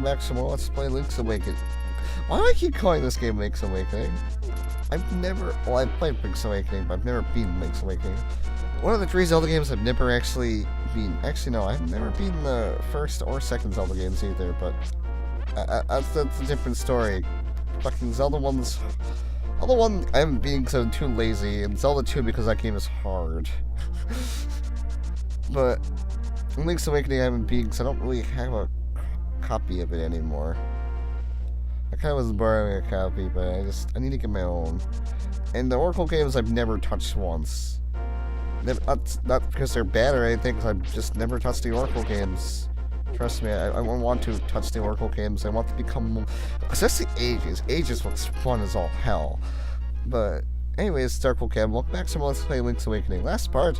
back some more. Let's play Link's Awakening. Why do I keep calling this game Link's Awakening? I've played Link's Awakening, but I've never beaten Link's Awakening. One of the 3 Zelda games I've never actually beaten. Actually, no, I've never beaten the first or second Zelda games either, but that's a different story. Fucking Zelda 1's... Zelda 1, I haven't beaten because I'm too lazy, and Zelda 2 because that game is hard. But Link's Awakening I haven't beaten because I don't really have a copy of it anymore. I kind of was borrowing a copy, but I need to get my own. And the Oracle games I've never touched once. Not because they're bad or anything, because I've just never touched the Oracle games. Trust me, I want to touch the Oracle games. I want to become... Especially Ages. Ages looks fun as all hell. But, anyways, Oracle Cam, welcome back to Let's Play Link's Awakening. Last part,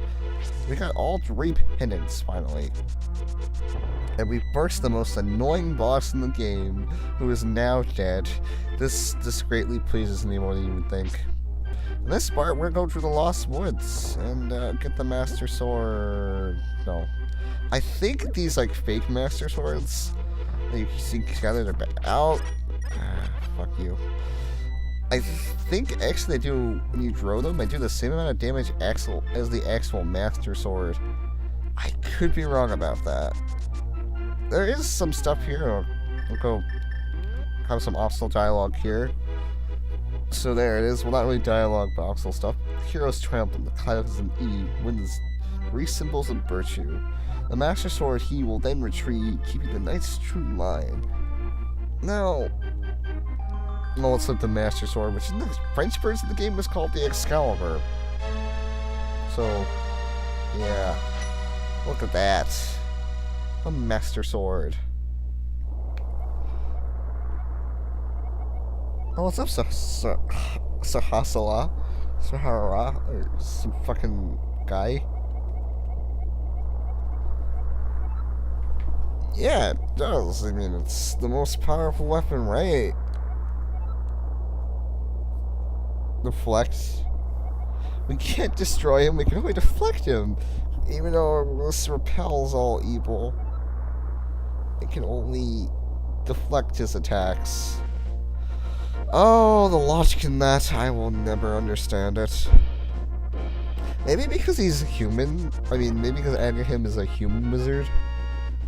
we got all 3 pendants, finally. And we burst the most annoying boss in the game, who is now dead. This greatly pleases me more than you would think. In this part, we're going to go through the Lost Woods and get the Master Sword. No. I think these, like, fake Master Swords that you see scattered out. Fuck you. I think, actually, they do, when you throw them, they do the same amount of damage as the actual Master Sword. I could be wrong about that. There is some stuff here. We'll go have some optional dialogue here. So there it is. Well, not really dialogue, but optional stuff. Heroes triumph and the clouds and E wins 3 symbols of virtue. The Master Sword he will then retreat, keeping the Knight's true line. Now, well, let's look at the Master Sword, which in the French version of the game is called the Excalibur. So, yeah. Look at that. A Master Sword. Oh, what's up, Sahasala? Sahara? Or some fucking guy? Yeah, it does. I mean, it's the most powerful weapon, right? Deflect. We can't destroy him, we can only deflect him. Even though this repels all evil, it can only deflect his attacks. Oh, the logic in that, I will never understand it. Maybe because he's human. I mean, maybe because Agraham is a human wizard.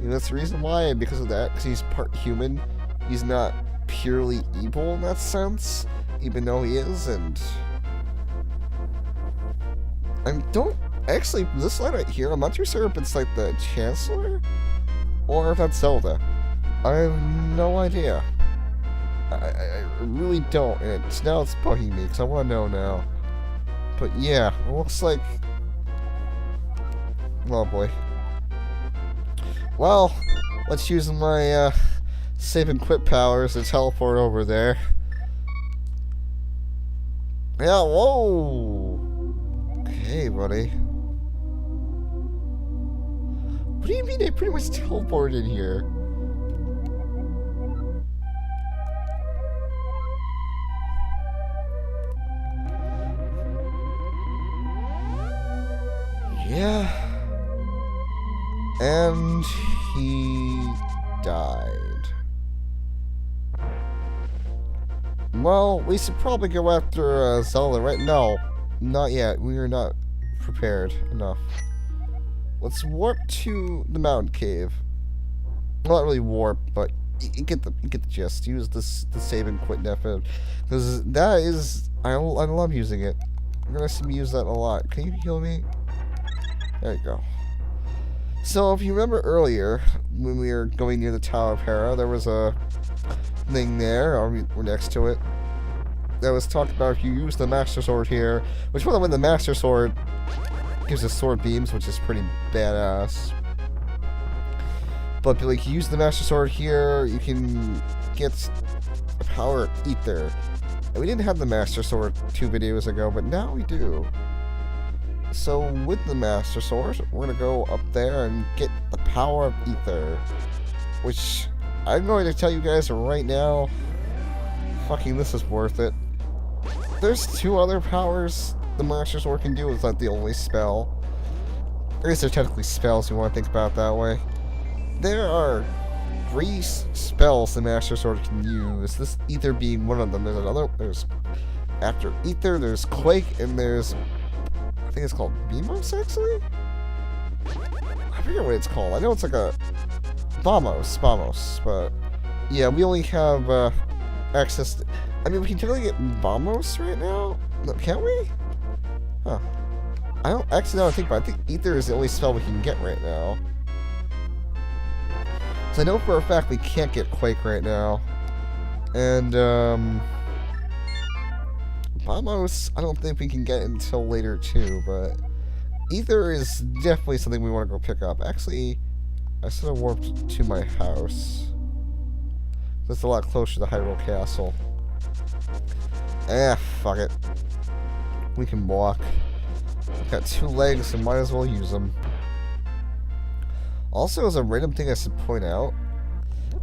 That's the reason why, and because of that, because he's part human, he's not purely evil in that sense, even though he is, and... I don't... Actually, this line right here, I'm not too sure if it's like the Chancellor, or if that's Zelda. I have no idea. I really don't, and now it's bugging me, because I want to know now. But yeah, it looks like... Oh boy. Well, let's use my save and quit powers to teleport over there. Yeah, whoa! Okay, buddy. What do you mean I pretty much teleported here? Yeah. And he died. Well, we should probably go after Zelda, right? No, not yet. We are not prepared enough. Let's warp to the mountain cave. Well, not really warp, but you get the gist. Use the save and quit method, because that is I love using it. You're gonna see me use that a lot. Can you heal me? There you go. So, if you remember earlier, when we were going near the Tower of Hera, there was a thing there, or we're next to it, that was talking about if you use the Master Sword here, which, by the way, the Master Sword gives us sword beams, which is pretty badass. But, like, you use the Master Sword here, you can get the power of Ether. And we didn't have the Master Sword 2 videos ago, but now we do. So, with the Master Sword, we're gonna go up there and get the power of Ether. Which, I'm going to tell you guys right now, fucking this is worth it. There's 2 other powers the Master Sword can do, it's not the only spell. I guess they're technically spells if you want to think about it that way. There are 3 spells the Master Sword can use. This Ether being one of them. There's another. There's after Ether. There's Quake, and there's I think it's called Beamos actually. I forget what it's called. I know it's like a Vamos, but yeah, we only have access to, I mean, we can totally get Vamos right now. No, can't we? Huh. I don't actually know. I think Ether is the only spell we can get right now. So I know for a fact we can't get Quake right now. And Vamos, I don't think we can get until later too, but Ether is definitely something we want to go pick up. Actually, I should have warped to my house. That's a lot closer to Hyrule Castle. Fuck it. We can walk. Got 2 legs, so might as well use them. Also, as a random thing I should point out,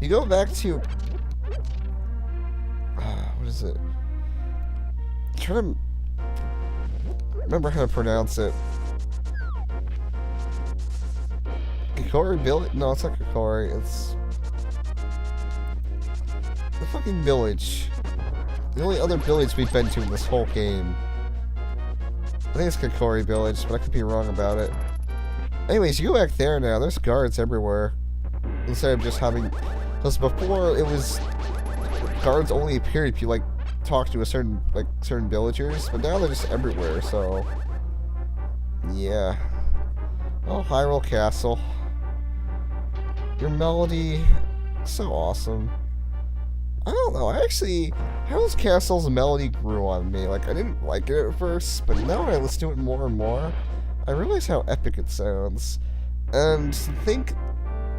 you go back to... what is it? I'm trying to remember how to pronounce it. Kokori Village? No, it's not Kokori. It's the fucking village. The only other village we've been to in this whole game. I think it's Kokori Village, but I could be wrong about it. Anyways, you go back there now. There's guards everywhere. Instead of just having... Because before, it was... Guards only appeared if you, like, talk to a certain villagers. But now they're just everywhere, so... Yeah. Oh, Hyrule Castle. Your melody... So awesome. I don't know, actually... Hyrule Castle's melody grew on me. Like, I didn't like it at first, but now when I listen to it more and more, I realize how epic it sounds. And to think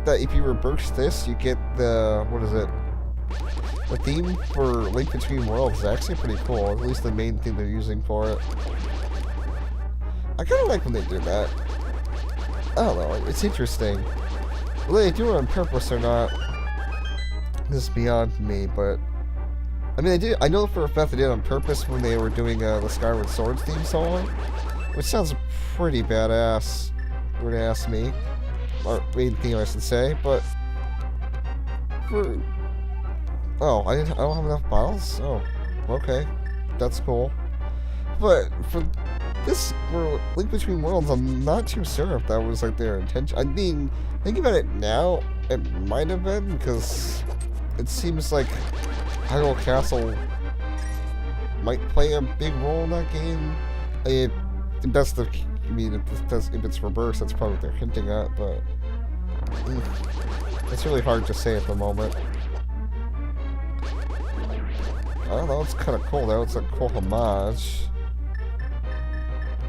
that if you reverse this, you get the... What is it? The theme for Link Between Worlds is actually pretty cool. At least the main thing they're using for it. I kind of like when they do that. I don't know, it's interesting. Whether they do it on purpose or not, this is beyond me, but... I mean, they did. I know for a fact they did it on purpose when they were doing the Skyward Sword theme song, which sounds pretty badass, if you were to ask me. Or main theme, I should say, but... For... Oh, I don't have enough bottles? Oh, okay. That's cool. But for this, for Link Between Worlds, I'm not too sure if that was like their intention. I mean, thinking about it now, it might have been, because it seems like Hyrule Castle might play a big role in that game. I mean, if it's reversed, that's probably what they're hinting at, but it's really hard to say at the moment. I don't know, it's kind of cool though. It's a cool homage.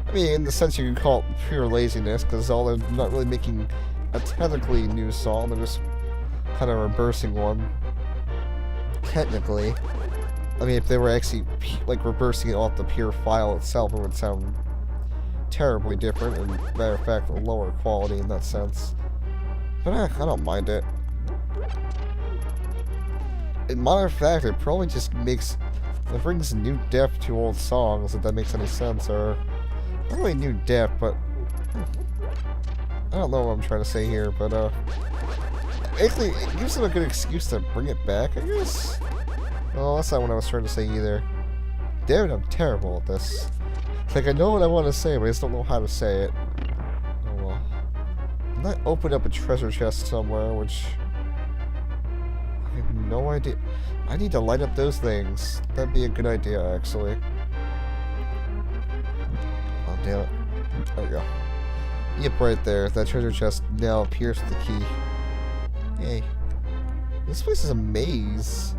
I mean, in the sense you can call it pure laziness, because Zelda's not really making a technically new song, they're just kind of reversing one. Technically. I mean, if they were actually, like, reversing it off the pure file itself, it would sound terribly different, and matter of fact, lower quality in that sense. But I don't mind it. In matter of fact, it probably just makes... It brings new depth to old songs, if that makes any sense, or... Not really new depth, but... I don't know what I'm trying to say here, but, Actually, it gives them a good excuse to bring it back, I guess? Well, that's not what I was trying to say either. Damn it, I'm terrible at this. It's like, I know what I want to say, but I just don't know how to say it. Oh well. I might open up a treasure chest somewhere, which... I have no idea. I need to light up those things. That'd be a good idea, actually. Oh, damn it. There we go. Yep, right there. That treasure chest now appears the key. Yay. This place is a maze.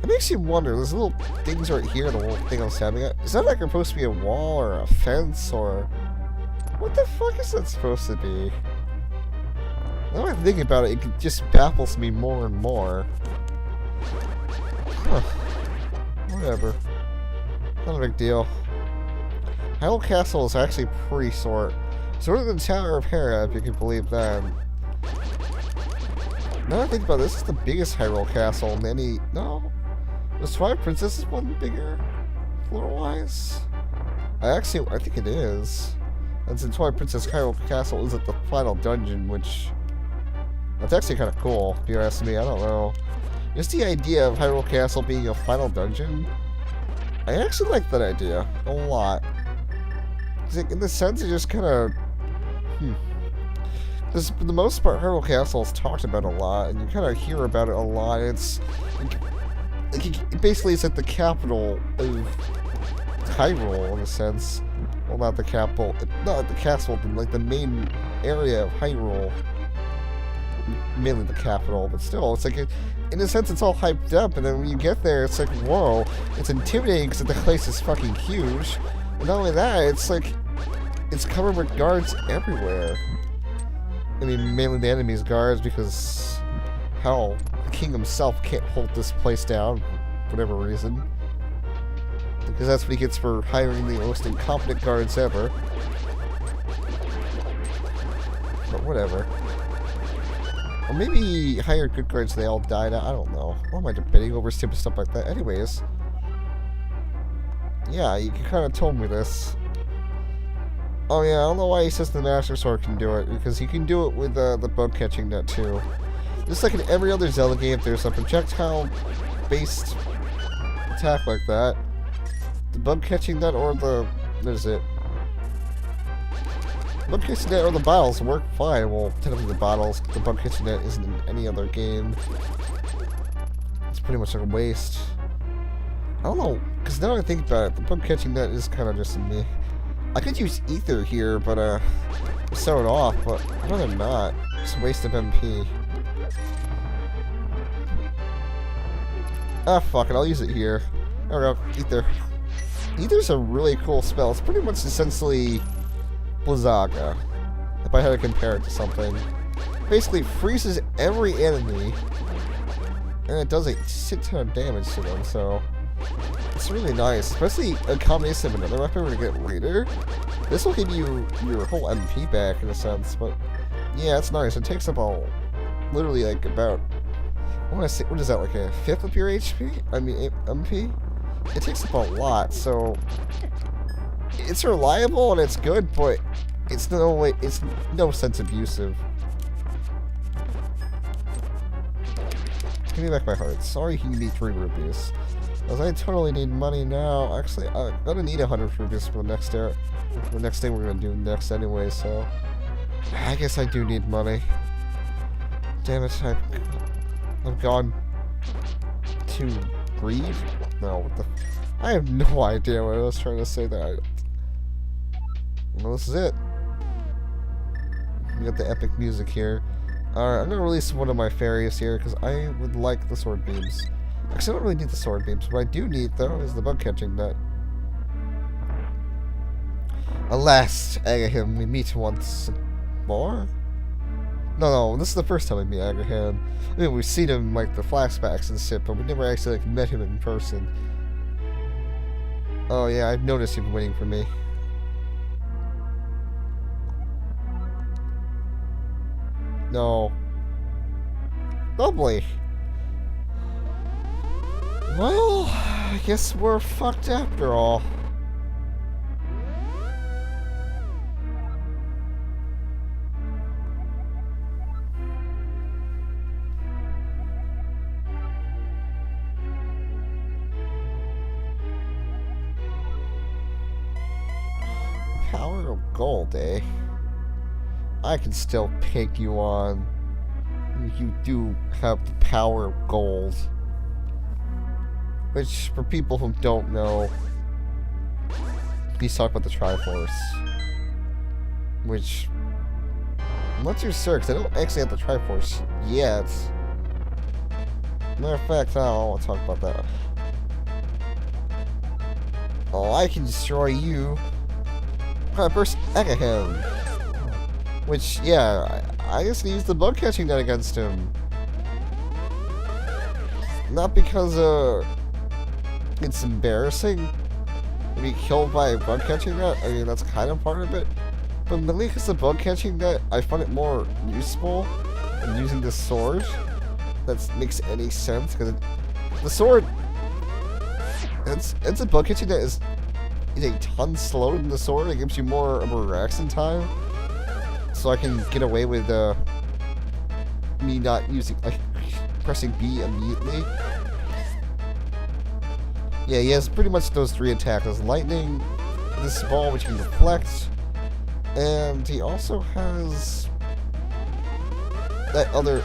It makes you wonder, there's little things right here, the little thing I'm stabbing at. Is that like supposed to be a wall or a fence or... What the fuck is that supposed to be? Now I think about it, it just baffles me more and more. Huh. Whatever. Not a big deal. Hyrule Castle is actually pretty short. Shorter than Tower of Hera, if you can believe that. Now I think about it, this is the biggest Hyrule Castle in any... No? Was Twilight Princess's one bigger? Floor-wise? I think it is. And since Twilight Princess Hyrule Castle is at the final dungeon, which... That's actually kind of cool, if you ask me. I don't know. Just the idea of Hyrule Castle being a final dungeon, I actually like that idea a lot. In the sense, it just kind of... For the most part, Hyrule Castle is talked about a lot, and you kind of hear about it a lot. It's... basically, it's like the capital of Hyrule, in a sense. Well, not the capital. Not the castle, but like the main area of Hyrule. Mainly the capital, but still, it's like... in a sense, it's all hyped up, and then when you get there, it's like, whoa. It's intimidating because the place is fucking huge. And not only that, it's like... it's covered with guards everywhere. I mean, mainly the enemy's guards, because... hell, the king himself can't hold this place down, for whatever reason. Because that's what he gets for hiring the most incompetent guards ever. But whatever. Or maybe he hired good guards, they all died out. I don't know. Why am I debating over stupid stuff like that? Anyways. Yeah, you kind of told me this. Oh yeah, I don't know why he says the Master Sword can do it, because he can do it with the bug catching net too. Just like in every other Zelda game, if there's a projectile-based attack like that, the bug catching net or the... what is it? Bug catching net or the bottles work fine. Well, technically the bug catching net isn't in any other game. It's pretty much like a waste. I don't know, because now I think about it, the bug catching net is kind of just me. I could use ether here, but set it off, but I'd rather not. It's a waste of MP. Ah, fuck it, I'll use it here. There we go, ether. Ether's a really cool spell. It's pretty much essentially Blizzaga, if I had to compare it to something. Basically freezes every enemy, and it does a shit ton of damage to them, so... it's really nice, especially a combination of another weapon to get later. This will give you your whole MP back in a sense, but yeah, it's nice. It takes up all, literally like about, I want to say, what is that, like a fifth of your HP? I mean, MP? It takes up a lot, so it's reliable and it's good, but it's no sense abusive. Give me back my heart. Sorry, you need 3 rupees. Because I totally need money now. Actually, I'm gonna need 100 rupees for the next thing we're gonna do next anyway, so... I guess I do need money. Damn it, I've gone to greed? No, what the... I have no idea what I was trying to say there. Well, this is it. We got the epic music here. Alright, I'm gonna release one of my fairies here, because I would like the sword beams. Actually, I don't really need the sword beams. What I do need, though, is the bug catching net. Alas, Agahim, we meet once more? No, this is the first time we meet Agahim. I mean, we've seen him, like, the flashbacks and shit, but we never actually, like, met him in person. Oh, yeah, I've noticed you've been waiting for me. No. Lovely. Well, I guess we're fucked after all. Power of gold, eh? I can still pick you on. You do have the power of gold. Which, for people who don't know, he's talking about the Triforce. Which, once you're sure, because I don't actually have the Triforce yet. Matter of fact, I don't want to talk about that. Oh, I can destroy you. First, Agahim. Which, yeah, I just used the bug catching net against him. Not because, it's embarrassing to be killed by a bug catching net. I mean, that's kind of part of it. But mainly because the bug catching net, I find it more useful than using the sword. That makes any sense, because the sword, it's a bug catching net is a ton slower than the sword. It gives you more of a reaction time. So I can get away with me not using, like, pressing B immediately. Yeah, he has pretty much those 3 attacks. There's lightning, this ball which can deflect, and he also has that other,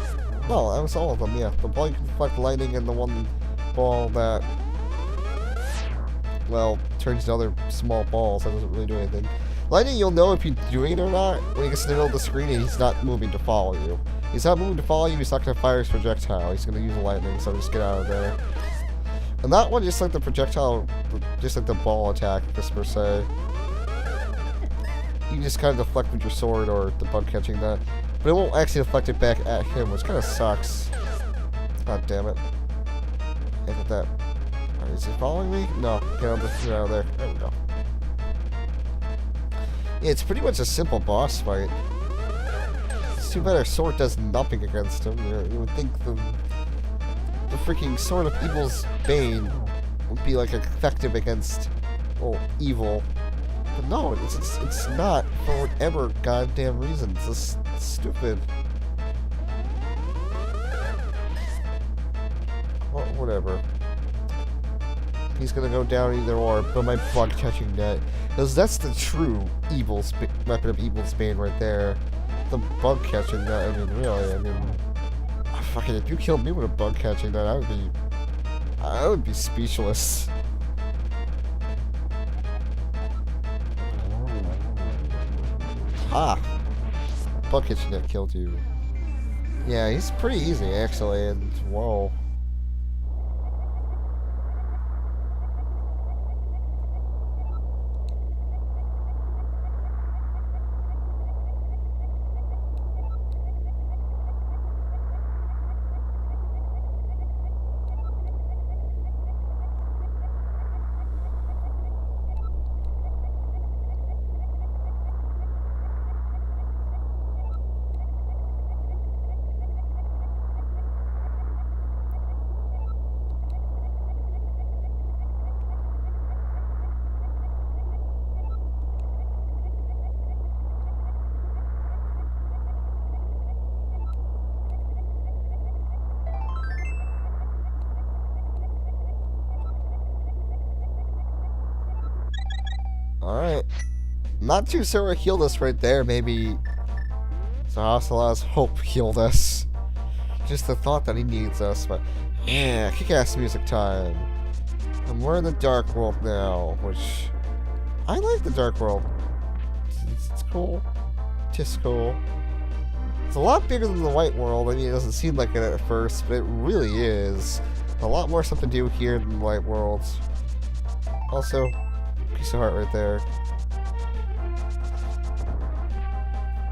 well, that was all of them, yeah. The ball can deflect lightning, and the one ball that, well, turns into other small balls. That doesn't really do anything. Lightning, you'll know if he's doing it or not when he gets in the middle of the screen and he's not moving to follow you. He's not moving to follow you, he's not going to fire his projectile. He's going to use the lightning, so just get out of there. And that one, just like the projectile, just like the ball attack, just per se. You can just kind of deflect with your sword or the bug catching that. But it won't actually deflect it back at him, which kind of sucks. God damn it. Look at that. Right, is he following me? No. Get out of there. There we go. Yeah, it's pretty much a simple boss fight. It's too bad our sword does nothing against him. You would think the freaking Sword of Evil's Bane would be like effective against, well, evil. But no, it's not for whatever goddamn reason. It's just stupid. Well, whatever. He's gonna go down either or, but my bug catching net. Because that's the true weapon of Evil's Bane right there. The bug catching net, I mean, really, fucking, if you killed me with a bug catching net, I would be speechless. Ah! Bug catching net killed you. Yeah, he's pretty easy, actually, and whoa. Alright. Not too sure what healed us right there. Maybe Sahasala's hope healed us. Just the thought that he needs us, but yeah, kick-ass music time. And we're in the Dark World now, which I like the Dark World. It's cool. It's cool. It's a lot bigger than the White World. I mean, it doesn't seem like it at first, but it really is. A lot more stuff to do here than the White World. Also, piece of heart right there.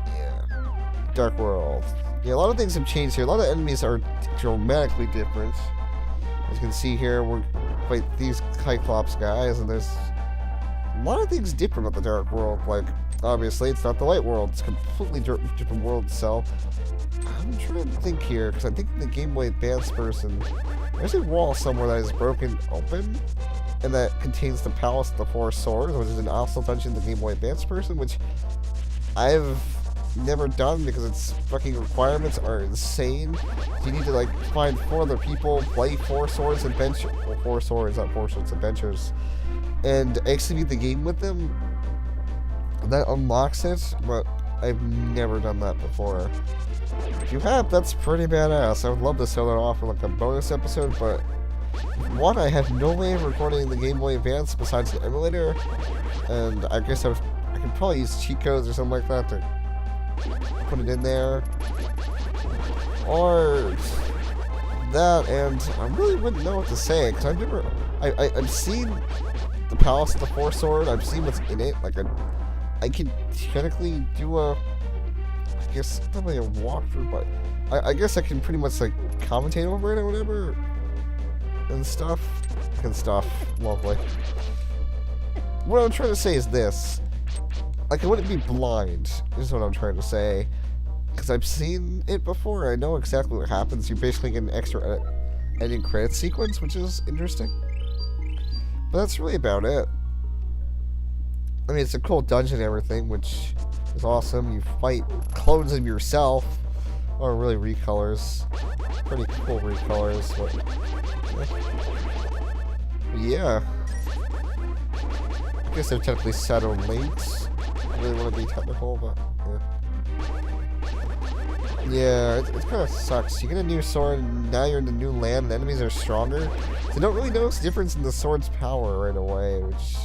Yeah. Dark World. Yeah, a lot of things have changed here. A lot of enemies are dramatically different. As you can see here, we're fight these Cyclops guys, and there's a lot of things different about the Dark World. Like, obviously, it's not the White World. It's a completely different world itself. I'm trying to think here, because I think in the Game Boy Advance version, there's a wall somewhere that is broken open, and that contains the Palace of the Four Swords, which is an optional dungeon in the Game Boy Advance version, which I've never done because its fucking requirements are insane. You need to, like, find 4 other people, play 4 Swords Adventures, well, 4 Swords, not 4 Swords Adventures, and execute the game with them. That unlocks it, but I've never done that before. If you have, that's pretty badass. I would love to sell that off for like a bonus episode, but one, I have no way of recording the Game Boy Advance besides the emulator, and I guess I could probably use cheat codes or something like that to put it in there. Or that, and I really wouldn't know what to say, because I've seen the Palace of the Four Sword, I've seen what's in it, like I could technically do I guess, not really a walkthrough, but I guess I can pretty much, like, commentate over it or whatever, and stuff. Lovely. What I'm trying to say is this. Like, I wouldn't be blind, is what I'm trying to say. Because I've seen it before, I know exactly what happens. You basically get an extra ending credit sequence, which is interesting. But that's really about it. I mean, it's a cool dungeon and everything, which is awesome. You fight clones of yourself, Or really recolors. Pretty cool recolors, but yeah. I guess they're technically shadow links. I really want to be technical, but yeah, it kind of sucks. You get a new sword, and now you're in the new land, and enemies are stronger. So you don't really notice the difference in the sword's power right away, which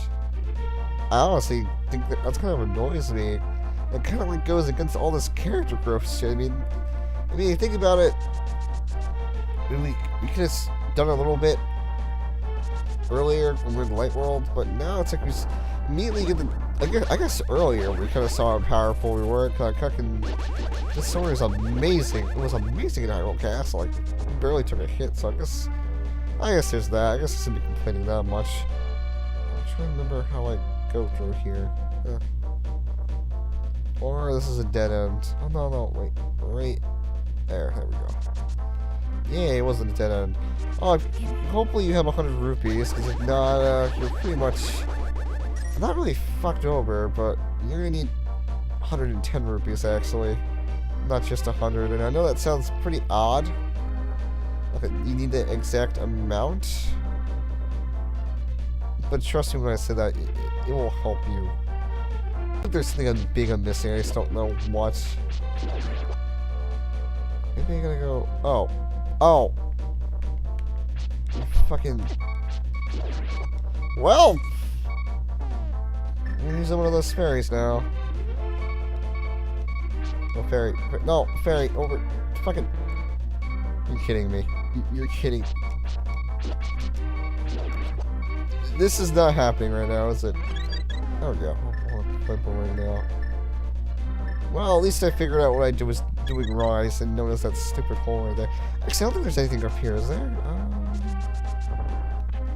I honestly think that's kind of annoys me. It kind of like goes against all this character growth shit. I mean, you think about it, we could have done a little bit earlier when we were in the Light World, but now it's like we just immediately get the. I guess earlier we kind of saw how powerful we were. This sword is amazing. It was amazing in Hyrule Castle. Like, it barely took a hit. So I guess there's that. I guess I shouldn't be complaining that much. I'm trying to remember how I go through here. Or this is a dead end. Oh no, wait, right there. There we go. Yeah, it wasn't a dead end. Oh, hopefully you have 100 rupees, because if not, you're pretty much not really fucked over, but you're gonna need 110 rupees actually, not just 100. And I know that sounds pretty odd. Okay, you need the exact amount, but trust me when I say that, it will help you. I think there's something big I'm missing. I just don't know what. Maybe I'm gonna go. Oh. You fucking. Well. I'm using one of those fairies now. No fairy. No, fairy. Over. Fucking. You're kidding me. You're kidding. This is not happening right now, is it? There we go. Right now. Well, at least I figured out what I was doing wrong. I just didn't notice that stupid hole right there. Actually, I don't think there's anything up here, is there?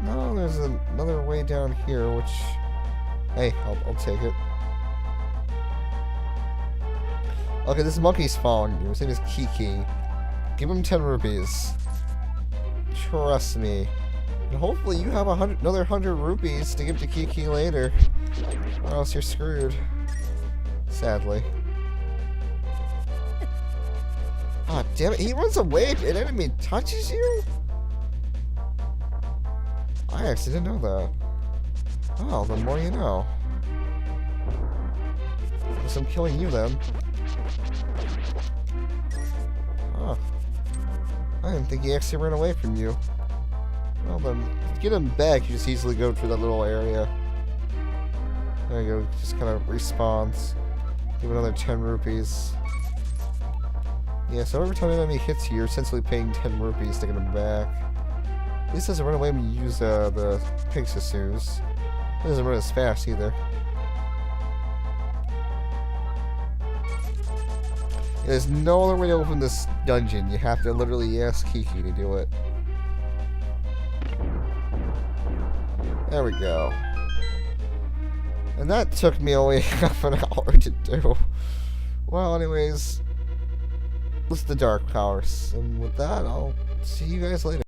No, there's another way down here, which... Hey, I'll take it. Okay, this monkey's following you. His name is Kiki. Give him 10 rupees. Trust me. And hopefully you have another 100 rupees to give to Kiki later. Or else you're screwed. Sadly. Ah, oh, damn it. He runs away if an enemy touches you? I actually didn't know that. Oh, the more you know. Guess I'm killing you then. Huh. I didn't think he actually ran away from you. Well then, to get him back, you just easily go through that little area. There you go, just kind of respawns. Give another 10 rupees. Yeah, so every time an enemy hits you, you're essentially paying 10 rupees to get him back. At least doesn't run away when you use the Pegasus. It doesn't run as fast either. There's no other way to open this dungeon. You have to literally ask Kiki to do it. There we go. And that took me only half an hour to do. Well, anyways, this is the Dark Powers. And with that, I'll see you guys later.